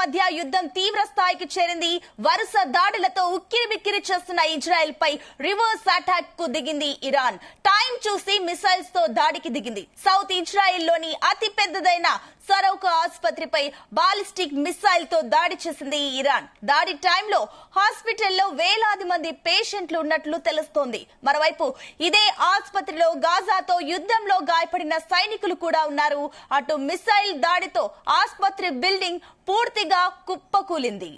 మధ్య యుద్ధం తీవ్ర స్థాయికి చేరింది. వరుస దాడులతో ఉక్కిరిబిక్కిరి చేస్తున్న ఇజ్రాయెల్ పై రివర్స్ అటాక్ కు దిగింది ఇరాన్. టైం చూసి మిసైల్స్ తో దాడికి దిగింది. సౌత్ ఇజ్రాయెల్ లోని అతి పెద్దదైన సరౌకా ఆసుపత్రిపై బాలిస్టిక్ మిసైల్ తో దాడి చేసింది ఇరాన్. దాడి టైంలో హాస్పిటల్లో వేలాది మంది పేషెంట్లు ఉన్నట్లు తెలుస్తోంది. మరోవైపు ఇదే ఆసుపత్రిలో గాజాతో యుద్ధంలో గాయపడిన సైనికులు కూడా ఉన్నారు. అటు మిసైల్ దాడితో ఆసుపత్రి బిల్డింగ్ పూర్తిగా కుప్పకూలింది.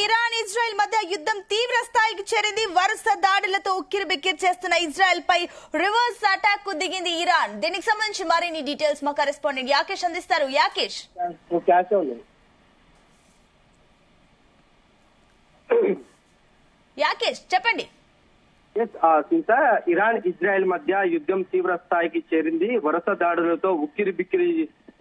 ఇరాన్ ఇజ్రాయెల్ మధ్య యుద్ధం తీవ్ర స్థాయికి చేరింది. వరుస దాడులతో ఉక్కిరిబిక్కిరి చేస్తున్న ఇజ్రాయెల్ పై రివర్స్ అటాక్ కు దిగింది ఇరాన్. దీనికి సంబంధించి మరిన్ని డీటెయిల్స్ మా కరెస్పాండెంట్ యాకేష్ అందిస్తారు. యాకేష్ చెప్పండి. ఇరాన్ ఇజ్రాయెల్ మధ్య యుద్ధం తీవ్ర స్థాయికి చేరింది. వరుస దాడులతో ఉక్కిరిబిక్కిరి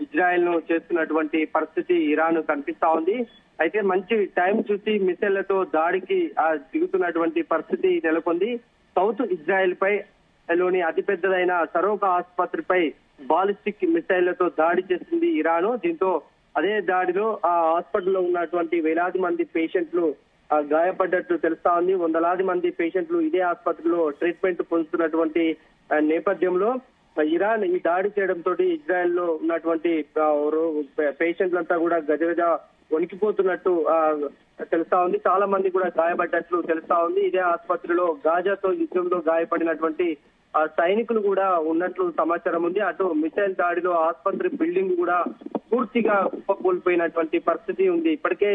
ఇజ్రాయెల్ ను చేస్తున్నటువంటి పరిస్థితి ఇరాన్ కనిపిస్తా ఉంది. అయితే మంచి టైం చూసి మిసైళ్లతో దాడికి దిగుతున్నటువంటి పరిస్థితి నెలకొంది. సౌత్ ఇజ్రాయెల్ పై లోని అతిపెద్దదైన సరోకా ఆసుపత్రిపై బాలిస్టిక్ మిసైళ్లతో దాడి చేసింది ఇరాన్. దీంతో అదే దాడిలో ఆ హాస్పిటల్లో ఉన్నటువంటి వేలాది మంది పేషెంట్లు గాయపడ్డట్లు తెలుస్తా ఉంది. వందలాది మంది పేషెంట్లు ఇదే ఆసుపత్రిలో ట్రీట్మెంట్ పొందుతున్నటువంటి నేపథ్యంలో ఇరాన్ ఈ దాడి చేయడంతో ఇజ్రాయెల్ లో ఉన్నటువంటి పేషెంట్లంతా కూడా గజగజ వణికిపోతున్నట్టు తెలుస్తా ఉంది. చాలా మంది కూడా గాయపడ్డట్లు తెలుస్తా ఉంది. ఇదే ఆసుపత్రిలో గాజాతో యుద్ధంలో గాయపడినటువంటి సైనికులు కూడా ఉన్నట్లు సమాచారం ఉంది. అటు మిసైల్ దాడిలో ఆసుపత్రి బిల్డింగ్ కూడా పూర్తిగా కుప్పకూలిపోయినటువంటి పరిస్థితి ఉంది. ఇప్పటికే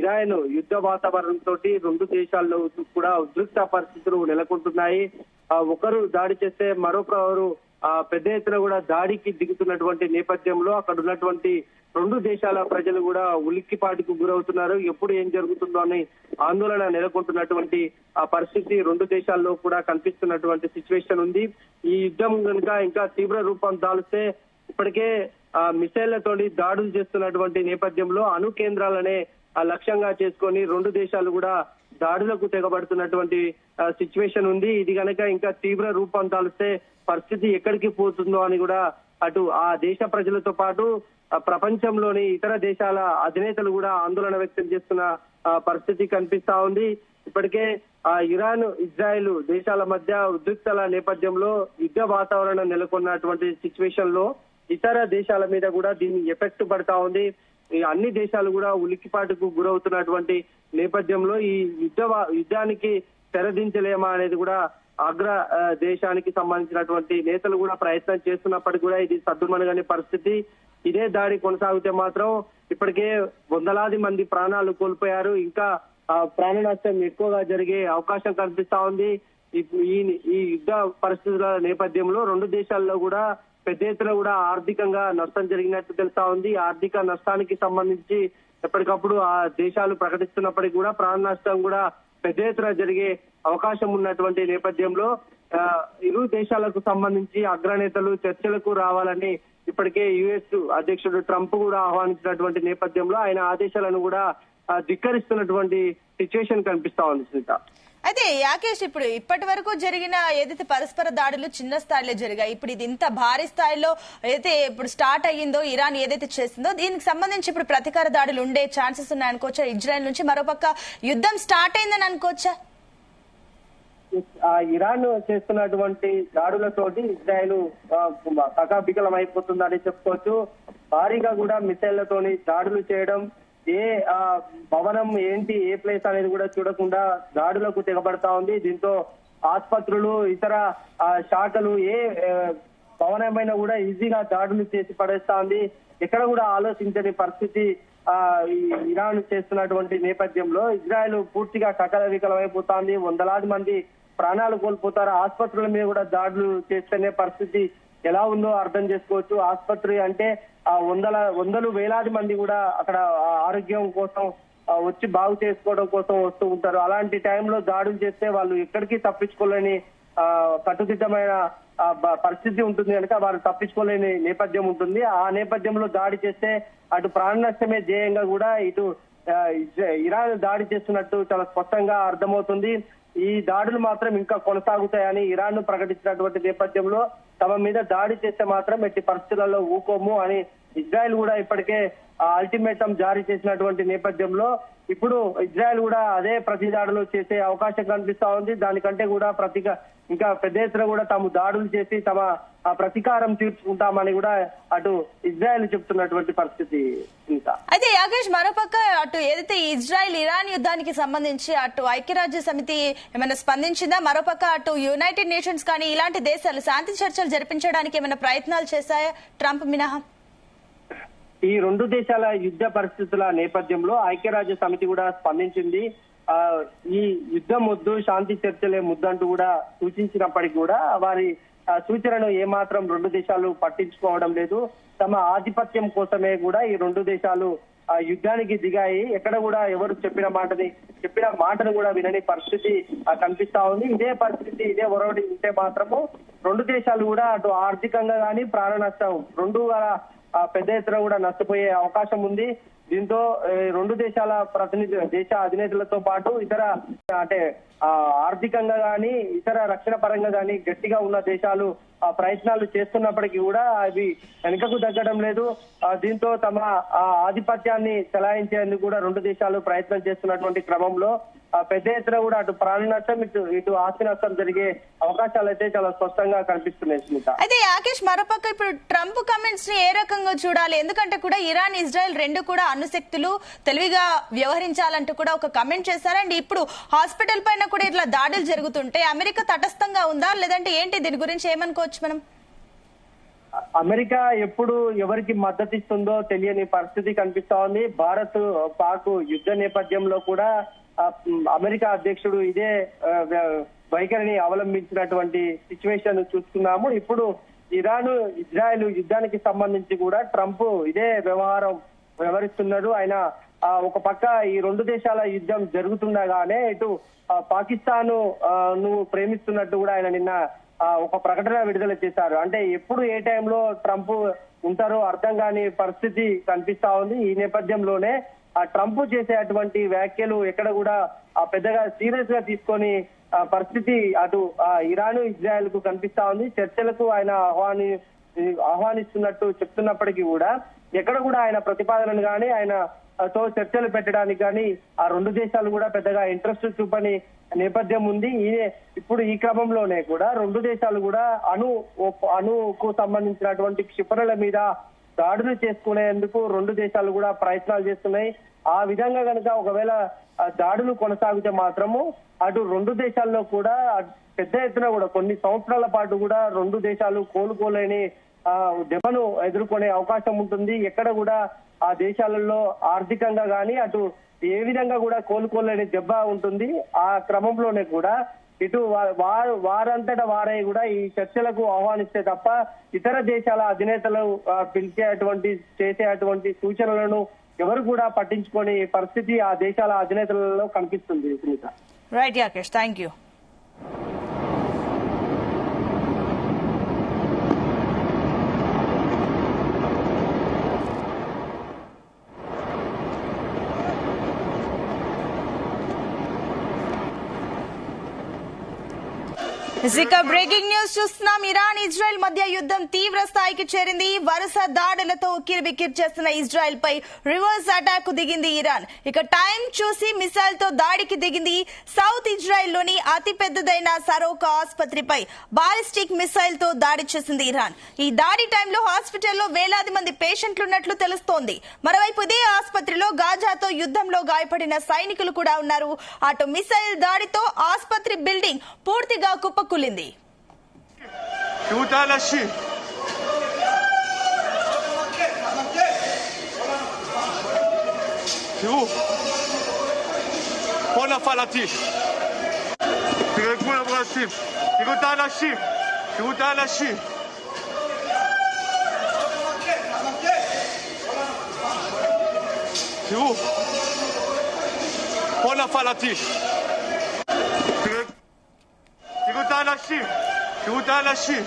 ఇరాన్ యుద్ధ వాతావరణంతో రెండు దేశాల్లో కూడా ఉద్రిక్త పరిస్థితులు నెలకొంటున్నాయి. ఒకరు దాడి చేస్తే మరొకరు పెద్ద ఎత్తున కూడా దాడికి దిగుతున్నటువంటి నేపథ్యంలో అక్కడ ఉన్నటువంటి రెండు దేశాల ప్రజలు కూడా ఉలిక్కిపాటుకు గురవుతున్నారు. ఎప్పుడు ఏం జరుగుతుందో అని ఆందోళన నెలకొంటున్నటువంటి ఆ పరిస్థితి రెండు దేశాల్లో కూడా కనిపిస్తున్నటువంటి సిచ్యువేషన్ ఉంది. ఈ యుద్ధం కనుక ఇంకా తీవ్ర రూపం దాల్స్తే ఇప్పటికే మిసైళ్లతోటి దాడులు చేస్తున్నటువంటి నేపథ్యంలో అణు కేంద్రాలనే లక్ష్యంగా చేసుకొని రెండు దేశాలు కూడా దాడులకు తెగబడుతున్నటువంటి సిచ్యువేషన్ ఉంది. ఇది కనుక ఇంకా తీవ్ర రూపం దాల్స్తే పరిస్థితి ఎక్కడికి పోతుందో అని కూడా అటు ఆ దేశ ప్రజలతో పాటు ప్రపంచంలోని ఇతర దేశాల అధినేతలు కూడా ఆందోళన వ్యక్తం చేస్తున్న పరిస్థితి కనిపిస్తా ఉంది. ఇప్పటికే ఇరాన్ ఇజ్రాయెల్ దేశాల మధ్య ఉద్రిక్తల నేపథ్యంలో యుద్ధ వాతావరణం నెలకొన్నటువంటి సిచ్యువేషన్ లో ఇతర దేశాల మీద కూడా దీని ఎఫెక్ట్ పడతా ఉంది. అన్ని దేశాలు కూడా ఉలిక్కిపాటుకు గురవుతున్నటువంటి నేపథ్యంలో ఈ యుద్ధానికి తెరదించలేమా అనేది కూడా అగ్ర దేశానికి సంబంధించినటువంటి నేతలు కూడా ప్రయత్నం చేస్తున్నప్పటికీ కూడా ఇది సద్దుమణగని పరిస్థితి. ఇదే దాడి కొనసాగితే మాత్రం ఇప్పటికే వందలాది మంది ప్రాణాలు కోల్పోయారు. ఇంకా ప్రాణ నష్టం ఎక్కువగా జరిగే అవకాశం కనిపిస్తా ఉంది. ఈ యుద్ధ పరిస్థితుల నేపథ్యంలో రెండు దేశాల్లో కూడా పెద్ద ఎత్తున కూడా ఆర్థికంగా నష్టం జరిగినట్టు తెలుస్తా ఉంది. ఆర్థిక నష్టానికి సంబంధించి ఎప్పటికప్పుడు ఆ దేశాలు ప్రకటిస్తున్నప్పటికీ కూడా ప్రాణ నష్టం కూడా పెద్ద ఎత్తున జరిగే అవకాశం ఉన్నటువంటి నేపథ్యంలో ఇరు దేశాలకు సంబంధించి అగ్రనేతలు చర్చలకు రావాలని ఇప్పటికే యుఎస్ అధ్యక్షుడు ట్రంప్ కూడా ఆహ్వానించినటువంటి నేపథ్యంలో ఆయన ఆదేశాలను కూడా ధిక్కరిస్తున్నటువంటి సిచ్యువేషన్ కనిపిస్తా ఉంది సునీత. అయితే యాకేష్, ఇప్పుడు ఇప్పటి వరకు జరిగిన ఏదైతే పరస్పర దాడులు చిన్న స్థాయిలో జరిగాయి, ఇప్పుడు ఇది ఇంత భారీ స్థాయిలో అయితే ఇప్పుడు స్టార్ట్ అయ్యిందో ఇరాన్ ఏదైతే చేసిందో దీనికి సంబంధించి ఇప్పుడు ప్రతీకార దాడులు ఉండే ఛాన్సెస్ ఉన్నాయి అనుకోవచ్చా? ఇజ్రాయెల్ నుంచి మరోపక్క యుద్ధం స్టార్ట్ అయిందని అనుకోవచ్చా? ఇరాన్ చేస్తున్నటువంటి దాడులతోటి ఇజ్రాయెల్ కకాబికలం అయిపోతుందని చెప్పుకోవచ్చు. భారీగా కూడా మిసైళ్లతోని దాడులు చేయడం, ఏ భవనం ఏంటి ఏ ప్లేస్ అనేది కూడా చూడకుండా దాడులకు తెగబడతా ఉంది. దీంతో ఆసుపత్రులు ఇతర శాఖలు ఏ భవనమైనా కూడా ఈజీగా దాడులు చేసి పడేస్తా ఉంది. ఎక్కడ కూడా ఆలోచించని పరిస్థితి ఇరాన్ చేస్తున్నటువంటి నేపథ్యంలో ఇజ్రాయెల్ పూర్తిగా కకలవికలమైపోతుంది. వందలాది మంది ప్రాణాలు కోల్పోతారు. ఆసుపత్రుల మీద కూడా దాడులు చేస్తేనే పరిస్థితి ఎలా ఉందో అర్థం చేసుకోవచ్చు. ఆసుపత్రి అంటే వందలు వేలాది మంది కూడా అక్కడ ఆరోగ్యం కోసం వచ్చి బాగు చేసుకోవడం కోసం వస్తూ ఉంటారు. అలాంటి టైంలో దాడులు చేస్తే వాళ్ళు ఎక్కడికి తప్పించుకోలేని కట్టుదిట్టమైన పరిస్థితి ఉంటుంది కనుక వారు తప్పించుకోలేని నేపథ్యం ఉంటుంది. ఆ నేపథ్యంలో దాడి చేస్తే అటు ప్రాణ నష్టమే ధ్యేయంగా కూడా ఇటు ఇరాన్ దాడి చేస్తున్నట్టు చాలా స్పష్టంగా అర్థమవుతుంది. ఈ దాడులు మాత్రం ఇంకా కొనసాగుతాయని ఇరాన్ ప్రకటించినటువంటి నేపథ్యంలో తమ మీద దాడి చేస్తే మాత్రం ఎట్టి పరిస్థితులలో ఊకోము అని ఇజ్రాయెల్ కూడా ఇప్పటికే అల్టిమేటం జారీ చేసినటువంటి నేపథ్యంలో ఇప్పుడు ఇజ్రాయెల్ కూడా అదే ప్రతి దాడులు చేసే అవకాశం కనిపిస్తా ఉంది. దానికంటే కూడా ఇంకా పెద్ద ఎత్తున కూడా తాము దాడులు చేసి తమ ప్రతీకారం తీర్చుకుంటామని కూడా అటు ఇజ్రాయెల్ చెప్తున్నటువంటి పరిస్థితి. ఇంకా అయితే యాగేష్ మరోపక్క అటు ఏదైతే ఇజ్రాయెల్ ఇరాన్ యుద్ధానికి సంబంధించి అటు ఐక్యరాజ్య సమితి ఏమైనా స్పందించిందా? మరోపక్క అటు యునైటెడ్ నేషన్స్ కానీ ఇలాంటి దేశాలు శాంతి చర్చలు జరిపించడానికి ఏమైనా ప్రయత్నాలు చేశాయా ట్రంప్ మినహా? ఈ రెండు దేశాల యుద్ధ పరిస్థితుల నేపథ్యంలో ఐక్యరాజ్య సమితి కూడా స్పందించింది. ఈ యుద్ధం వద్దు, శాంతి చర్చలే ముద్దంటూ కూడా సూచించినప్పటికీ కూడా వారి సూచనను ఏమాత్రం రెండు దేశాలు పట్టించుకోవడం లేదు. తమ ఆధిపత్యం కోసమే కూడా ఈ రెండు దేశాలు యుద్ధానికి దిగాయి. ఎక్కడ కూడా ఎవరు చెప్పిన మాటను కూడా వినని పరిస్థితి కనిపిస్తా ఉంది. ఇదే పరిస్థితి ఇదే ఒరవడి ఉంటే మాత్రము రెండు దేశాలు కూడా అటు ఆర్థికంగా కానీ ప్రాణ నష్టం రెండు పెద్ద ఎత్తున కూడా నష్టపోయే అవకాశం ఉంది. దీంతో రెండు దేశాల దేశ అధినేతలతో పాటు ఇతర అంటే ఆర్థికంగా గానీ ఇతర రక్షణ పరంగా గానీ గట్టిగా ఉన్న దేశాలు ప్రయత్నాలు చేస్తున్నప్పటికీ కూడా అవి వెనుకకు తగ్గడం లేదు. దీంతో తమ ఆధిపత్యాన్ని చెలాయించేందుకు కూడా రెండు దేశాలు ప్రయత్నం చేస్తున్నటువంటి క్రమంలో పెద్ద ఎత్తున కూడా అటు ప్రాణ నష్టం ఇటు ఆస్తి నష్టం జరిగే అవకాశాలు అయితే చాలా స్పష్టంగా కనిపిస్తున్నాయి సునీత. అయితే యాకేష్ మరోపక్క ఇప్పుడు ట్రంప్ కమెంట్స్ ని ఏ రకంగా చూడాలి? ఎందుకంటే కూడా ఇరాన్ ఇజ్రాయెల్ రెండు కూడా అణుశక్తులు తెలివిగా వ్యవహరించాలంటూ కూడా ఒక కమెంట్ చేశారు. అండ్ ఇప్పుడు హాస్పిటల్ పైన కూడా ఇట్లా దాడులు జరుగుతుంటే అమెరికా తటస్థంగా ఉందా లేదంటే ఏంటి? దీని గురించి ఏమనుకోవచ్చు మనం? అమెరికా ఎప్పుడు ఎవరికి మద్దతు ఇస్తుందో తెలియని పరిస్థితి కనిపిస్తా ఉంది. భారత్ పాక్ యుద్ధ నేపథ్యంలో కూడా అమెరికా అధ్యక్షుడు ఇదే వైఖరిని అవలంబించినటువంటి సిచ్యువేషన్ చూస్తున్నాము. ఇప్పుడు ఇరాన్ ఇజ్రాయెల్ యుద్ధానికి సంబంధించి కూడా ట్రంప్ ఇదే వ్యవహరిస్తున్నాడు. ఆయన ఒక పక్క ఈ రెండు దేశాల యుద్ధం జరుగుతుండగానే ఇటు పాకిస్తాన్ నువ్వు ప్రేమిస్తున్నట్టు కూడా ఆయన నిన్న ఒక ప్రకటన విడుదల చేశారు. అంటే ఎప్పుడు ఏ టైంలో ట్రంప్ ఉంటారో అర్థం కాని పరిస్థితి కనిపిస్తా ఉంది. ఈ నేపథ్యంలోనే ట్రంప్ చేసేటువంటి వ్యాఖ్యలు ఎక్కడ కూడా పెద్దగా సీరియస్ గా తీసుకొని పరిస్థితి అటు ఇరాన్ ఇజ్రాయెల్ కు కనిపిస్తా ఉంది. చర్చలకు ఆయన ఆహ్వానిస్తున్నట్టు చెప్తున్నప్పటికీ కూడా ఎక్కడ కూడా ఆయన ప్రతిపాదనను కానీ ఆయన తో చర్చలు పెట్టడానికి కానీ ఆ రెండు దేశాలు కూడా పెద్దగా ఇంట్రెస్ట్ చూపని నేపథ్యం ఉంది. ఇప్పుడు ఈ క్రమంలోనే కూడా రెండు దేశాలు కూడా అణుకు సంబంధించినటువంటి క్షిపణుల మీద దాడులు చేసుకునేందుకు రెండు దేశాలు కూడా ప్రయత్నాలు చేస్తున్నాయి. ఆ విధంగా కనుక ఒకవేళ దాడులు కొనసాగితే మాత్రము అటు రెండు దేశాల్లో కూడా పెద్ద ఎత్తున కూడా కొన్ని సంవత్సరాల పాటు కూడా రెండు దేశాలు కోలుకోలేని దెబ్బను ఎదుర్కొనే అవకాశం ఉంటుంది. ఎక్కడ కూడా ఆ దేశాలలో ఆర్థికంగా గానీ అటు ఏ విధంగా కూడా కోలుకోలేని దెబ్బ ఉంటుంది. ఆ క్రమంలోనే కూడా ఇటు వారంతటా వారే కూడా ఈ చర్చలకు ఆహ్వానిస్తే తప్ప ఇతర దేశాల అధినేతలు చేసేటువంటి సూచనలను ఎవరు కూడా పట్టించుకొని పరిస్థితి ఆ దేశాల అధినేతలలో కనిపిస్తుంది. Right Yakesh, thank you. ఇక బ్రేకింగ్ న్యూస్ చూస్తున్నాం. ఇరాన్ ఇజ్రాయెల్ మధ్య యుద్ధం తీవ్ర స్థాయికి చేరింది. వరుస దాడులతో ఉక్కిరిబిక్కిరి చేస్తున్న ఇజ్రాయెల్ పై రివర్స్ అటాక్ కు దిగింది ఇరాన్. ఇక టైం చూసి మిసైల్ తో దాడికి దిగింది. సౌత్ ఇజ్రాయెల్ లోని అతి పెద్దదైన సరోకా ఆసుపత్రిపై బాలిస్టిక్ మిసైల్ తో దాడి చేసింది ఇరాన్. ఈ దాడి టైంలో హాస్పిటల్లో వేలాది మంది పేషెంట్లున్నట్లు తెలుస్తోంది. మరోవైపు ఇదే ఆసుపత్రిలో గాజాతో యుద్ధంలో గాయపడిన సైనికులు కూడా ఉన్నారు. అటు మిసైల్ దాడితో ఆసుపత్రి బిల్డింగ్ పూర్తిగా కుప్పకూలింది. תראו, פה נפל הטיל. תראו את כולם רצים. תראו את האנשים. תראו את האנשים. תראו. פה נפל הטיל. תראו את האנשים, תראו את האנשים.